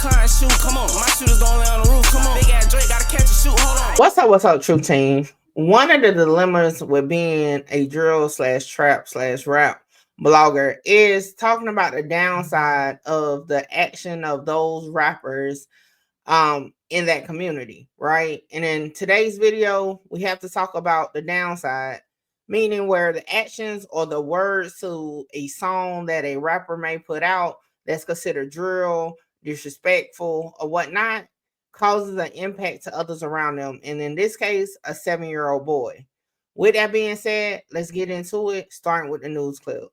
car and shoot. Come on, my shooters don't lay on the roof. Come on, big ass Drake, gotta catch a shoot. Hold on. What's up, true team? One of the dilemmas with being a drill slash trap slash rap blogger is talking about the downside of the action of those rappers in that community, right? And in today's video, we have to talk about the downside, meaning where the actions or the words to a song that a rapper may put out that's considered drill, disrespectful, or whatnot causes an impact to others around them, and in this case, a 7-year-old boy. With that being said, let's get into it, starting with the news clip.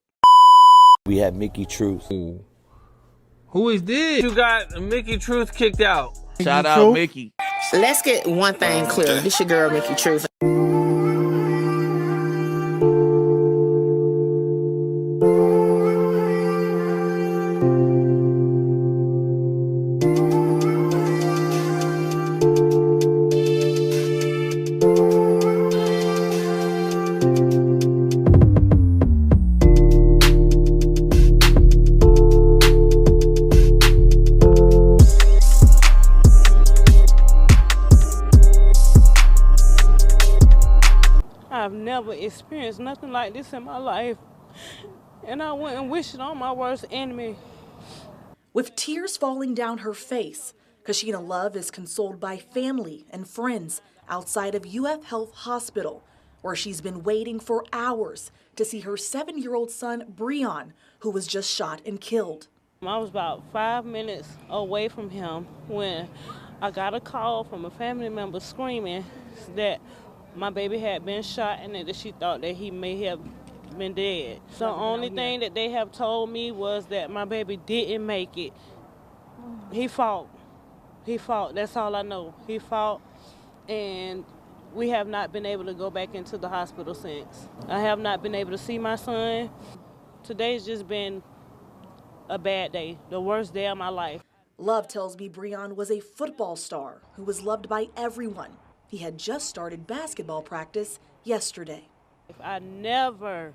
We had Mickey Truth. Who is this? You got Mickey Truth kicked out. Shout out Mickey. Let's get one thing clear. This your girl, Mickey Truth. I've never experienced nothing like this in my life, and I wouldn't wish it on my worst enemy. With tears falling down her face, Kashina Love is consoled by family and friends outside of UF Health Hospital, where she's been waiting for hours to see her 7-year-old son, Breon, who was just shot and killed. I was about 5 minutes away from him when I got a call from a family member screaming that my baby had been shot and that she thought that he may have been dead. So the only thing that they have told me was that my baby didn't make it. He fought. He fought. That's all I know. He fought, and we have not been able to go back into the hospital since. I have not been able to see my son. Today's just been a bad day, the worst day of my life. Love tells me Breon was a football star who was loved by everyone. He had just started basketball practice yesterday. I never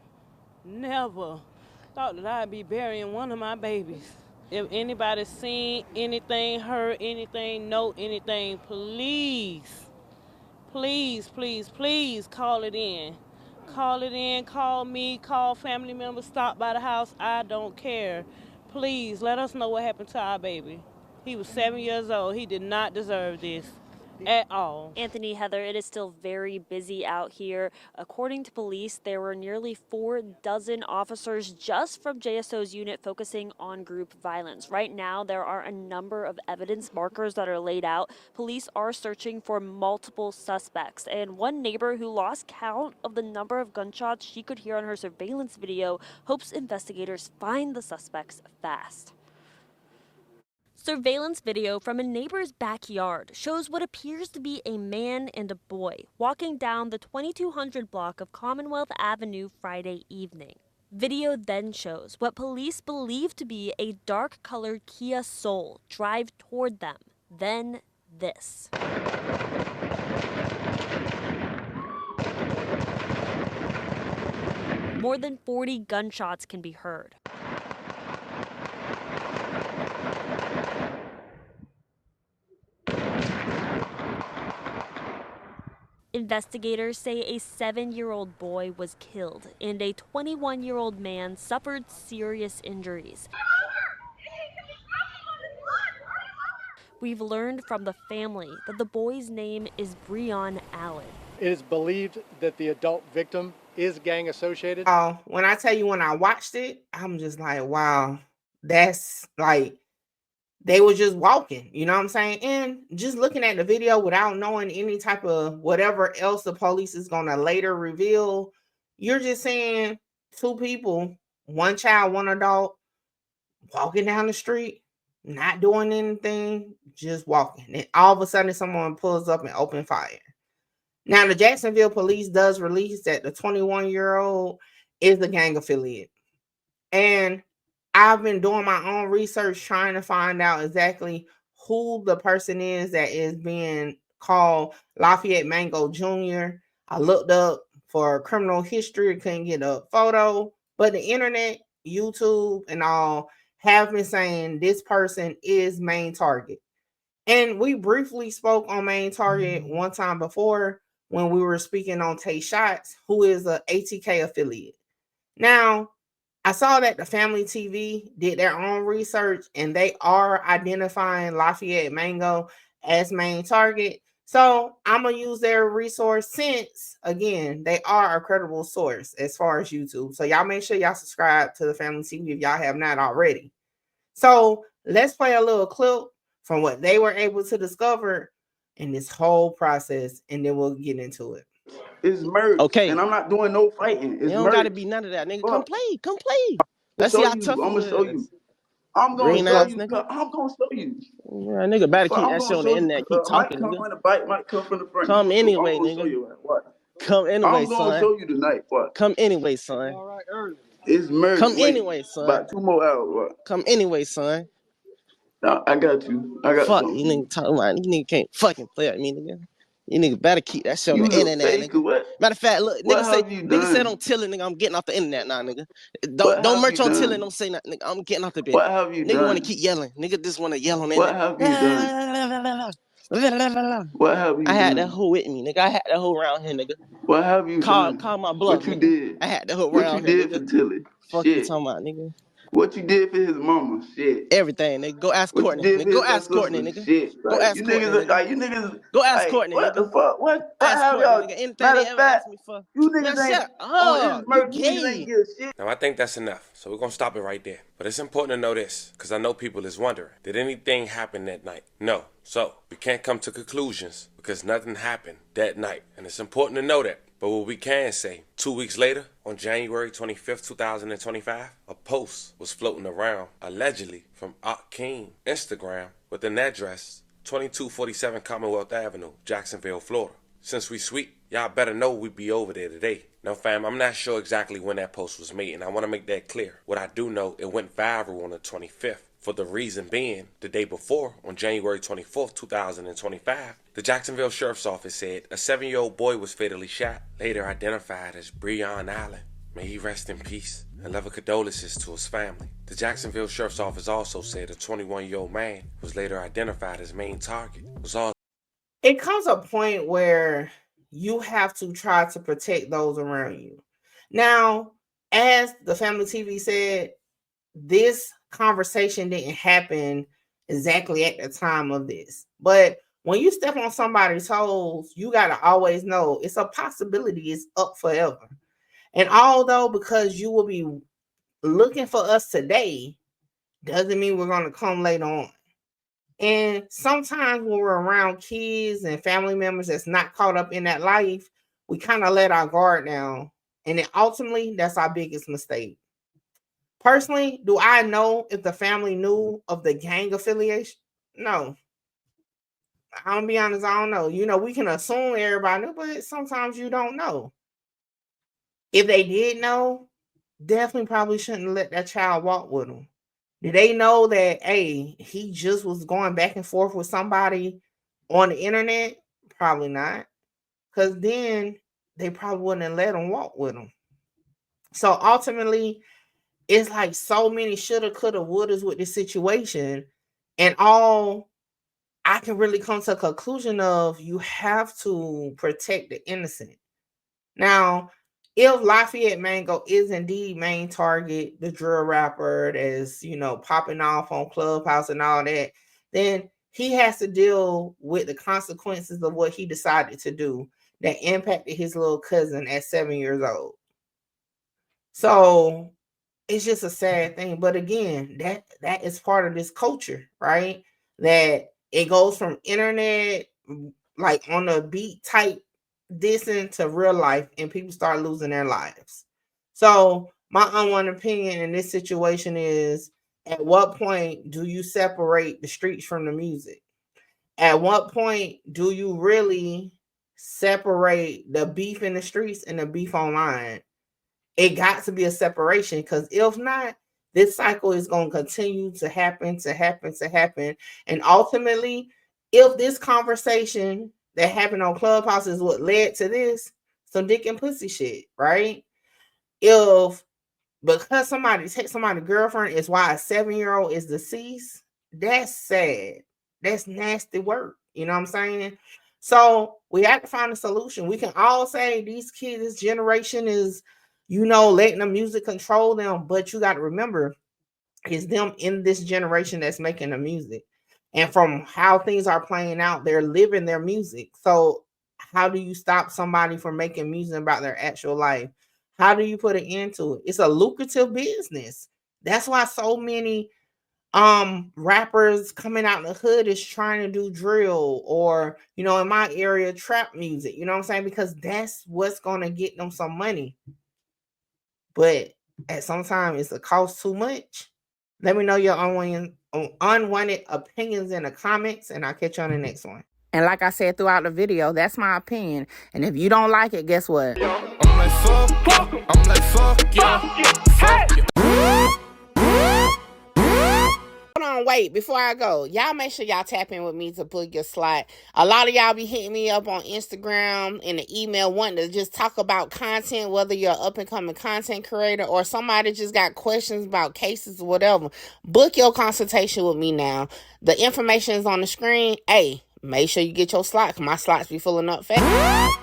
thought that I'd be burying one of my babies. If anybody's seen anything, heard anything, know anything, please call it in. Call it in, call me, call family members, stop by the house. I don't care. Please let us know what happened to our baby. He was 7 years old. He did not deserve this at all. Anthony, Heather, it is still very busy out here. According to police, there were nearly 4 dozen officers just from JSO's unit focusing on group violence. Right now, there are a number of evidence markers that are laid out. Police are searching for multiple suspects, and one neighbor who lost count of the number of gunshots she could hear on her surveillance video hopes investigators find the suspects fast. Surveillance video from a neighbor's backyard shows what appears to be a man and a boy walking down the 2200 block of Commonwealth Avenue Friday evening. Video then shows what police believe to be a dark-colored Kia Soul drive toward them. Then this. More than 40 gunshots can be heard. Investigators say a 7-year-old boy was killed and a 21-year-old man suffered serious injuries. We've learned from the family that the boy's name is Breon Allen. It is believed that the adult victim is gang associated. When I tell you, when I watched it, I'm just like, wow, that's like, they were just walking, you know what I'm saying? And just looking at the video without knowing any type of whatever else the police is going to later reveal, you're just seeing 2 people, 1 child, 1 adult, walking down the street, not doing anything, just walking. And all of a sudden, someone pulls up and opens fire. Now, the Jacksonville police does release that the 21-year-old is a gang affiliate. And I've been doing my own research trying to find out exactly who the person is that is being called Lafayette Mango Jr. I looked up for criminal history, couldn't get a photo, but the internet, YouTube, and all have been saying this person is Maintarget. And we briefly spoke on Maintarget one time before when we were speaking on Tay Shots, who is a ATK affiliate. Now, I saw that the Family TV did their own research and they are identifying Lafayette Mango as Maintarget. So I'm going to use their resource since, again, they are a credible source as far as YouTube. So y'all make sure y'all subscribe to the Family TV if y'all have not already. So let's play a little clip from what they were able to discover in this whole process, and then we'll get into it. It's merch. Okay. And I'm not doing no fighting. It's You don't merch. gotta be none of that, nigga. Come play. Come play. Let's see how tough I'm you gonna show you. is. I'm gonna Green show ass you. nigga. I'm gonna show you. Yeah, nigga better keep that shit on the internet. Keep talking, Might come nigga. from the back, might come from the front. Come anyway, I'm gonna nigga. show you what. Come anyway, I'm gonna son. show you tonight what. Come anyway, son. It's merch. Come Wait, anyway, son. about 2 more hours. What? Come anyway, son. No, I got you. I got Fuck something. you nigga talking about. You nigga can't fucking play at me, nigga. You nigga better keep that shit on You the look internet, fake, nigga. what? Matter of fact, look, What nigga say, have you nigga said done? don't tell it, nigga. I'm getting off the internet now, nigga. What Don't have merch you on till done? it. Don't say nothing, nigga. I'm getting off the bitch. What have you Nigga done? want to keep yelling. Nigga just want to yell on the What internet. have you done? What have you I had that done? hoe with me, nigga. I had that hoe around here, nigga. What have you done? Call my bluff, What you nigga. did? I had that hoe What you around here, did nigga. for Tilly? Fuck you Shit. talking about, nigga. What you did for his mama? Shit. Everything, nigga. Go ask What Courtney. you did Nigga. for Go his ask Courtney, sister? nigga. Shit. Go Like, ask you Courtney, niggas, nigga. like, you niggas. Go ask Like, Courtney, what nigga. the fuck? What Ask have Courtney, y'all? nigga. Anything Matter they of ever fact, asked me for. you Man, niggas ain't shut on his up. merch. You You niggas ain't gay. give shit. Now, I think that's enough, so we're going to stop it right there. But it's important to know this, because I know people is wondering, did anything happen that night? No. So, we can't come to conclusions, because nothing happened that night. And it's important to know that. But what we can say, 2 weeks later, on January 25th, 2025, a post was floating around, allegedly, from Akeem Instagram, with an address 2247 Commonwealth Avenue, Jacksonville, Florida. Since we sweet, y'all better know we be over there today. Now, fam, I'm not sure exactly when that post was made, and I want to make that clear. What I do know, it went viral on the 25th. For the reason being, the day before, on January 24th, 2025, the Jacksonville Sheriff's Office said a 7-year-old boy was fatally shot, later identified as Breon Allen. May he rest in peace, and love and condolences to his family. The Jacksonville Sheriff's Office also said a 21-year-old man was later identified as Maintarget. It comes a point where you have to try to protect those around you. Now, as the Family TV said, this conversation didn't happen exactly at the time of this. But when you step on somebody's toes, you got to always know it's a possibility it's up forever. And although because you will be looking for us today, doesn't mean we're going to come later on. And sometimes when we're around kids and family members that's not caught up in that life, we kind of let our guard down. And then ultimately, that's our biggest mistake. Personally, do I know if the family knew of the gang affiliation? No. I'm gonna be honest, I don't know. You know, we can assume everybody knew, but sometimes you don't know. If they did know, definitely probably shouldn't let that child walk with them. Did they know that, hey, he just was going back and forth with somebody on the internet? Probably not. Because then they probably wouldn't have let him walk with him. So ultimately, it's like so many shoulda, coulda, wouldas with this situation. And all I can really come to a conclusion of, you have to protect the innocent. Now, if Lafayette Mango is indeed Maintarget, the drill rapper that's, you know, popping off on Clubhouse and all that, then he has to deal with the consequences of what he decided to do that impacted his little cousin at 7 years old. So it's just a sad thing. But again, that is part of this culture, right? That it goes from internet, like on a beat type dissing, to real life, and people start losing their lives. So my own opinion in this situation is, at what point do you separate the streets from the music? At what point do you really separate the beef in the streets and the beef online? It got to be a separation, because if not, this cycle is going to continue to happen. And ultimately, if this conversation that happened on Clubhouse is what led to this, some dick and pussy shit, right? If because somebody takes somebody's girlfriend is why a 7-year-old is deceased. That's sad. That's nasty work. You know what I'm saying? So we have to find a solution. We can all say these kids, this generation is, you know, letting the music control them. But you got to remember, it's them in this generation that's making the music. And from how things are playing out, they're living their music. So how do you stop somebody from making music about their actual life? How do you put an end to it? It's a lucrative business. That's why so many rappers coming out in the hood is trying to do drill, or, you know, in my area, trap music. You know what I'm saying? Because that's what's gonna get them some money. But at some time it's a cost too much. Let me know your unwanted opinions in the comments, and I'll catch you on the next one. And like I said throughout the video, that's my opinion. And if you don't like it, guess what? I'm like, fuck yeah. Fuck yeah. Hold on, wait, before I go, y'all make sure y'all tap in with me to book your slot. A lot of y'all be hitting me up on Instagram and the email wanting to just talk about content, whether you're an up-and-coming content creator or somebody just got questions about cases or whatever. Book your consultation with me now. The information is on the screen. Hey, make sure you get your slot, because my slots be filling up fast.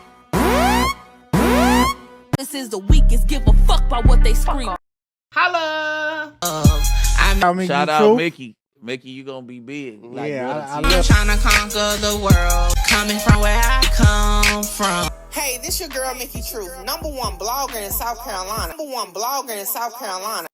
This is the weakest, give a fuck about what they scream. Holla! Shout out Mickey. Mickey, you gonna be big. Like, yeah, I'm trying to conquer the world, coming from where I come from. Hey, this your girl, Mickey Truth, #1 blogger in South Carolina. #1 blogger in South Carolina.